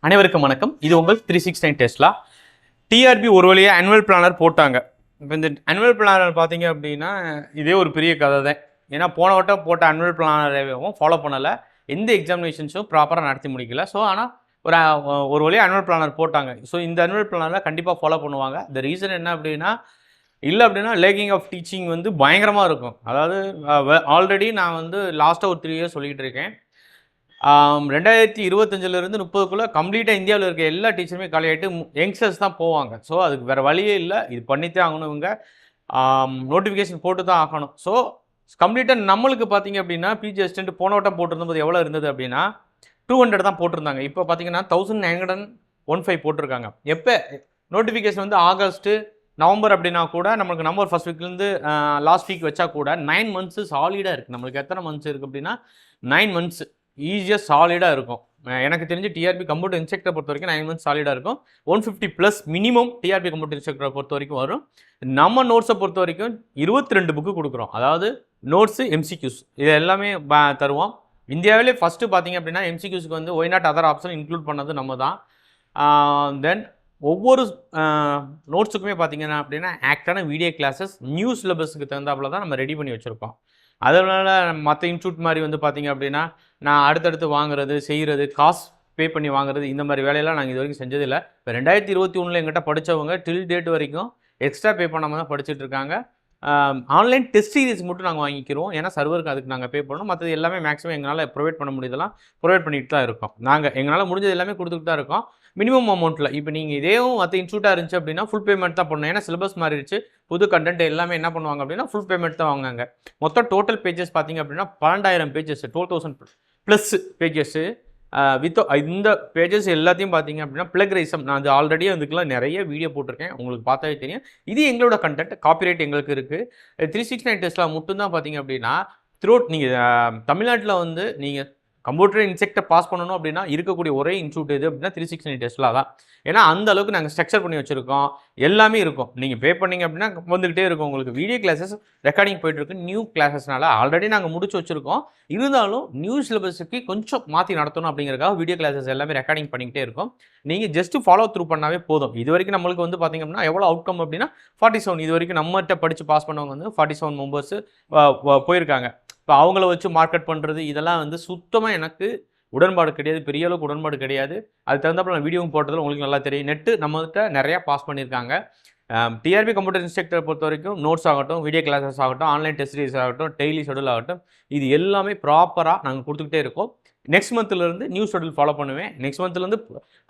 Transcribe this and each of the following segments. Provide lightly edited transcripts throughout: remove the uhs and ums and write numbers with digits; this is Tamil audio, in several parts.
அனைவருக்கும் வணக்கம். இது உங்கள் 369 டெஸ்லா. டிஆர்பி ஒரு வழியாக ஆனுவல் பிளானர் போட்டாங்க. இப்போ இந்த ஆனுவல் பிளானர் பார்த்தீங்க அப்படின்னா இதே ஒரு பெரிய கதை தான். ஏன்னா போன வட்டம் போட்ட ஆனுவல் பிளானரையும் ஃபாலோ பண்ணலை, எந்த எக்ஸாமினேஷன்ஸும் ப்ராப்பராக நடத்தி முடிக்கல. ஸோ ஆனால் ஒரு வழியாக ஆனுவல் பிளானர் போட்டாங்க. ஸோ இந்த ஆனுவல் பிளானரை கண்டிப்பாக ஃபாலோ பண்ணுவாங்க. இந்த ரீசன் என்ன அப்படின்னா, இல்லை அப்படின்னா லேக்கிங் ஆஃப் டீச்சிங் வந்து பயங்கரமாக இருக்கும். அதாவது ஆல்ரெடி நான் வந்து லாஸ்ட்டாக ஒரு 3 இயர்ஸ் சொல்லிகிட்டு இருக்கேன். 2025லேருந்து 30க்குள்ளே கம்ப்ளீட்டாக இந்தியாவில் இருக்க எல்லா டீச்சருமே காலியாகிட்டு யங்ஸ்டர்ஸ் தான் போவாங்க. ஸோ அதுக்கு வேறு வழியே இல்லை, இது பண்ணித்தான் ஆகணும். இவங்க நோட்டிஃபிகேஷன் போட்டு தான் ஆகணும். ஸோ கம்ப்ளீட்டாக நம்மளுக்கு பார்த்தீங்க அப்படின்னா பிஜி அசிஸ்டன்ட் போன வட்டம் போட்டிருந்தபோது எவ்வளோ இருந்தது அப்படின்னா 200 தான் போட்டிருந்தாங்க. இப்போ பார்த்தீங்கன்னா 1915 போட்டிருக்காங்க. எப்போ நோட்டிஃபிகேஷன் வந்து ஆகஸ்ட்டு நவம்பர் அப்படின்னா கூட நம்மளுக்கு நவம்பர் ஃபர்ஸ்ட் வீக்லேருந்து லாஸ்ட் வீக் வச்சா கூட 9 மந்த்ஸு சாலிடாக இருக்குது. நம்மளுக்கு எத்தனை மந்த்ஸ் இருக்குது அப்படின்னா 9 மந்த்ஸ் ஈஸியாக சாலிடாக இருக்கும். எனக்கு தெரிஞ்சு டிஆர்பி கம்ப்யூட்டர் இன்ஸ்ட்ரக்டரை பொறுத்த வரைக்கும் 9 மந்த்ஸ் சாலிடாக இருக்கும். 150+ மினிமம் டிஆர்பி கம்ப்யூட்டர் இன்ஸ்ட்ரக்டரை பொறுத்த வரைக்கும் வரும். நம்ம நோட்ஸை பொறுத்த வரைக்கும் 22 புக்கு கொடுக்குறோம். அதாவது நோட்ஸு, எம்சிக்யூஸ் இது எல்லாமே தருவோம். இந்தியாவிலே ஃபஸ்ட்டு பார்த்தீங்க அப்படின்னா எம்சிக்யூஸ்க்கு வந்து why not other option include பண்ணது நம்ம தான். தென் ஒவ்வொரு நோட்ஸுக்குமே பார்த்தீங்கன்னா அப்படின்னா ஆக்டான வீடியோ கிளாஸஸ் நியூ சிலபஸுக்கு தகுந்தாப்பில் தான் நம்ம ரெடி பண்ணி வச்சுருக்கோம். அதனால் மற்ற இன்ஸ்டியூட் மாதிரி வந்து பார்த்திங்க அப்படின்னா நான் அடுத்தடுத்து வாங்குறது, செய்கிறது, காசு பே பண்ணி வாங்குறது, இந்த மாதிரி வேலையெல்லாம் நாங்கள் இது வரைக்கும் செஞ்சதில்லை. இப்போ 2021 எங்கிட்ட படித்தவங்க டில் டேட் வரைக்கும் எக்ஸ்ட்ரா பே பண்ணாமல் தான் படிச்சுட்டு இருக்காங்க. ஆன்லைன் டெஸ்ட் சீரிஸ் மட்டும் நாங்கள் வாங்கிக்கிறோம். ஏன்னா சர்வருக்கு அதுக்கு நாங்கள் பே பண்ணணும். மற்றது எல்லாமே மேக்ஸிமம் எங்களால் ப்ரொவைட் பண்ண முடியுதெல்லாம் ப்ரொவைட் பண்ணிட்டு தான் இருக்கோம். நாங்கள் எங்களால் முடிஞ்சது எல்லாமே கொடுத்துட்டு தான் இருக்கோம். மினிமம் அமௌண்ட்டில். இப்போ நீங்கள் இதேவும் மற்ற இன்ஸ்டியூட்டாக இருந்துச்சு அப்படின்னா ஃபுல் பேமெண்ட் தான் பண்ணணும். ஏன்னா சிலபஸ் மாறிடுச்சு, புது கண்டென்ட் எல்லாமே என்ன பண்ணுவாங்க அப்படின்னா ஃபுல் பேமெண்ட் தான் வாங்குவாங்க. மொத்தம் டோட்டல் பேஜஸ் பார்த்தீங்க அப்படின்னா 12,000 பேஜஸ், 12,000+ பேஜஸ்ஸு வித் இந்த பேஜஸ் எல்லாத்தையும் பார்த்தீங்க அப்படின்னா பிளக்ரைசம். நான் அது ஆல்ரெடி அதுக்கெல்லாம் நிறைய வீடியோ போட்டிருக்கேன், உங்களுக்கு பார்த்தாவே தெரியும். இது எங்களோட கண்டென்ட், காப்பிரைட் எங்களுக்கு இருக்குது. 369 டெஸ்லா மட்டும்தான் பார்த்தீங்க அப்படின்னா த்ரூஅவுட் நீங்கள் தமிழ்நாட்டில் வந்து நீங்கள் கம்ப்யூட்டர் இன்ஸ்ட்ரக்டர் பாஸ் பண்ணணும் அப்படின்னா இருக்கக்கூடிய ஒரே இன்ஸ்டியூட் எது அப்படின்னா 369 டெஸ்லா தான். ஏன்னா அந்த அளவுக்கு நாங்கள் ஸ்ட்ரக்சர் பண்ணி வச்சுருக்கோம், எல்லாமே இருக்கும். நீங்கள் பே பண்ணிங்க அப்படின்னா வந்துக்கிட்டே இருக்கும். உங்களுக்கு வீடியோ கிளாஸஸ் ரெக்கார்டிங் போய்ட்டுருக்கு. நியூ கிளாஸஸ்னால ஆல்ரெடி நாங்கள் முடிச்சு வச்சுருக்கோம். இருந்தாலும் நியூ சிலபஸுக்கு கொஞ்சம் மாற்றி நடத்தணும் அப்படிங்கிறதுக்காக வீடியோ கிளாஸஸ் எல்லாமே ரெக்கார்டிங் பண்ணிக்கிட்டே இருக்கும். நீங்கள் ஜஸ்ட்டு ஃபாலோ த்ரூ பண்ணாவே போதும். இது வரைக்கும் நம்மளுக்கு வந்து பார்த்திங்க அப்படின்னா எவ்வளோ அவுட்கம் அப்படின்னா 47. இது வரைக்கும் நம்மகிட்ட படித்து பாஸ் பண்ணவங்க வந்து 47 மெம்பர்ஸு போயிருக்காங்க. இப்போ அவங்கள வச்சு மார்க்கெட் பண்ணுறது இதெல்லாம் வந்து சுத்தமாக எனக்கு உடன்பாடு கிடையாது, பெரிய அளவுக்கு உடன்பாடு கிடையாது. அது தகுந்தாப்பில் நான் வீடியோவும் போட்டதில் உங்களுக்கு நல்லா தெரியும். நெட்டு நம்மகிட்ட நிறையா பாஸ் பண்ணியிருக்காங்க. டிஆர்பி கம்ப்யூட்டர் இன்ஸ்ட்ரக்டரை பொறுத்த வரைக்கும் நோட்ஸ் ஆகட்டும், வீடியோ கிளாஸஸ் ஆகட்டும், ஆன்லைன் டெஸ்ட் சீரிஸ் ஆகட்டும், டெய்லி ஷெடியூல் ஆகட்டும், இது எல்லாமே ப்ராப்பராக நாங்கள் கொடுத்துக்கிட்டே இருக்கோம். நெக்ஸ்ட் மந்த்லேருந்து நியூ ஷெடியூல் ஃபாலோ பண்ணுவேன். நெக்ஸ்ட் மந்த்லேருந்து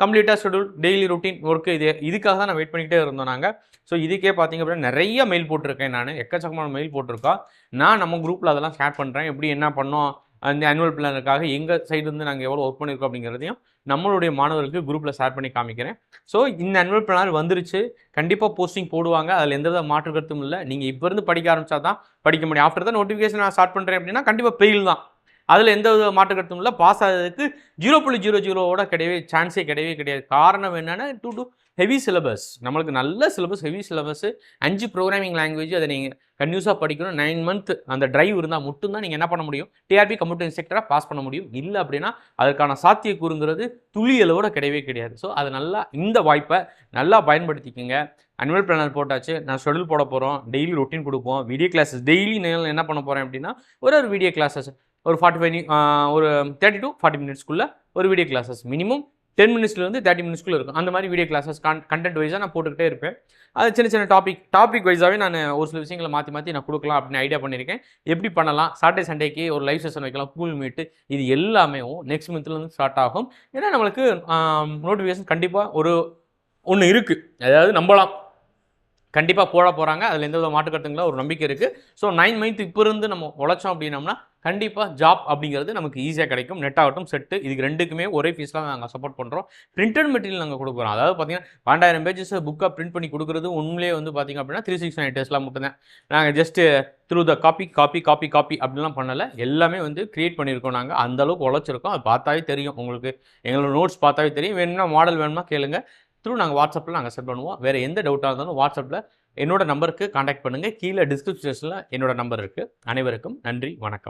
கம்ப்ளீட்டாக ஷெடியூல், டெய்லி ரொட்டீன் ஒர்க்கு இதுக்காக தான் நான் வெயிட் பண்ணிக்கிட்டே இருந்தோம் நாங்கள். ஸோ இதுக்கே பார்த்திங்க அப்படின்னா நிறைய மெயில் போட்டிருக்கேன், நான் எக்கச்சக்கமான மெயில் போட்டிருக்கோம். நான் நம்ம குரூப்பில் அதெல்லாம் ஷேர் பண்ணுறேன். எப்படி என்ன பண்ணோம் அந்த ஆனுவல் பிளானுக்காக எங்கள் சைடுலேருந்து நாங்கள் எவ்வளோ ஒர்க் பண்ணியிருக்கோம் அப்படிங்கிறதையும் நம்மளுடைய மாணவர்களுக்கு குரூப்பில் ஷேர் பண்ணி காமிக்கிறேன். ஸோ இந்த ஆனுவல் பிளான் வந்துருச்சு, கண்டிப்பாக போஸ்டிங் போடுவாங்க, அதில் எந்தவித மாற்று கருத்தும் இல்லை. நீங்கள் இப்போ இருந்து படிக்க ஆரம்பித்தா தான் படிக்க முடியும். ஆஃப்டர் தான் நோட்டிஃபிகேஷன் நான் ஸ்டார்ட் பண்ணுறேன் அப்படின்னா கண்டிப்பாக பெயில் தான். அதில் எந்த வித மாற்று கருத்தும் இல்லை. பாஸ் ஆகிறதுக்கு 0.00 கிடையவே சான்ஸே கிடையாது. காரணம் என்னென்னா டூ ஹெவி சிலபஸ், நம்மளுக்கு நல்ல syllabus, heavy syllabus, 5 programming language, அதை நீங்கள் கன்யூஸாக படிக்கணும். 9 மந்த் அந்த டிரைவ் இருந்தால் மட்டும்தான் நீங்கள் என்ன பண்ண முடியும், டிஆர்பி கம்ப்யூட்டர் இன்ஸ்ட்ரக்டராக பாஸ் பண்ண முடியும். இல்லை அப்படின்னா அதற்கான சாத்தியக்கூறுங்கிறது துளியளவோட கிடையாது. ஸோ அது நல்லா இந்த வாய்ப்பை நல்லா பயன்படுத்திக்கோங்க. ஆனுவல் பிளானர் போட்டாச்சு, நான் ஷெடியூல் போட போகிறோம், டெய்லி ரொட்டீன் கொடுப்போம், வீடியோ கிளாஸஸ் டெய்லி நான் என்ன பண்ண போகிறேன் அப்படின்னா ஒரு வீடியோ கிளாஸஸ் ஒரு 30 to 40 மினிட்ஸ்க்குள்ளே ஒரு வீடியோ கிளாஸஸ் மினிமம் 10 மினிட்ஸ்லேருந்து 30 மினிட்ஸ்க்குள்ளே இருக்கும். அந்த மாதிரி வீடியோ கிளாஸஸ் கண்டென்ட் வைஸாக நான் போட்டுக்கிட்டே இருப்பேன். அது சின்ன டாபிக் வைஸாகவே நான் ஒரு சில விஷயங்களை மாற்றி நான் கொடுக்கலாம் அப்படின்னு ஐடியா பண்ணியிருக்கேன். எப்படி பண்ணலாம், சாட்டர்டே சண்டேக்கு ஒரு லைவ் செஷன் வைக்கலாம், கூல் மீட்டு, இது எல்லாமே நெக்ஸ்ட் மந்த்லேருந்து ஸ்டார்ட் ஆகும். ஏன்னா நம்மளுக்கு நோட்டிஃபிகேஷன் கண்டிப்பாக ஒன்று இருக்குது, அதாவது நம்பலாம் கண்டிப்பாக போட போகிறாங்க. அதில் எந்த வித மாட்டுக்கட்டுங்களா ஒரு நம்பிக்கை இருக்குது. ஸோ 9 மந்த் இப்போ இருந்து நம்ம உழைச்சோம் அப்படின்னோம்னா கண்டிப்பாக ஜாப் அப்படிங்கிறது நமக்கு ஈஸியாக கிடைக்கும். நெட் ஆகட்டும், செட்டு, இதுக்கு ரெண்டுக்குமே ஒரே ஃபீஸில் நாங்கள் சப்போர்ட் பண்ணுறோம். பிரிண்டட் மெட்டீரியல் நாங்கள் கொடுக்குறோம். அதாவது பார்த்தீங்கன்னா 12,000 பேஜஸ் புக்காக பிரிண்ட் பண்ணி கொடுக்குறது உண்மையிலே வந்து பார்த்திங்க அப்படின்னா 369 டெஸ்லாம் மட்டும்தான். நாங்கள் ஜஸ்ட்டு த்ரூ த காப்பி அப்படிலாம் பண்ணலை, எல்லாமே வந்து க்ரியேட் பண்ணியிருக்கோம். நாங்கள் அந்தளவுக்கு உழைச்சிருக்கோம். அது பார்த்தாவே தெரியும் உங்களுக்கு, எங்களோட நோட்ஸ் பார்த்தாவே தெரியும். வேணும்னா மாடல் வேணுமா கேளுங்க, நாங்கள் வாட்ஸ்அப்பில் நாங்கள் சென்ட் பண்ணுவோம். வேறு எந்த டவுட்டாக இருந்தாலும் வாட்ஸ்அப்பில் என்னோட நம்பருக்கு காண்டாக்ட் பண்ணுங்கள். கீழே டிஸ்கிரிப்ஷனில் என்னோட நம்பர் இருக்குது. அனைவருக்கும் நன்றி, வணக்கம்.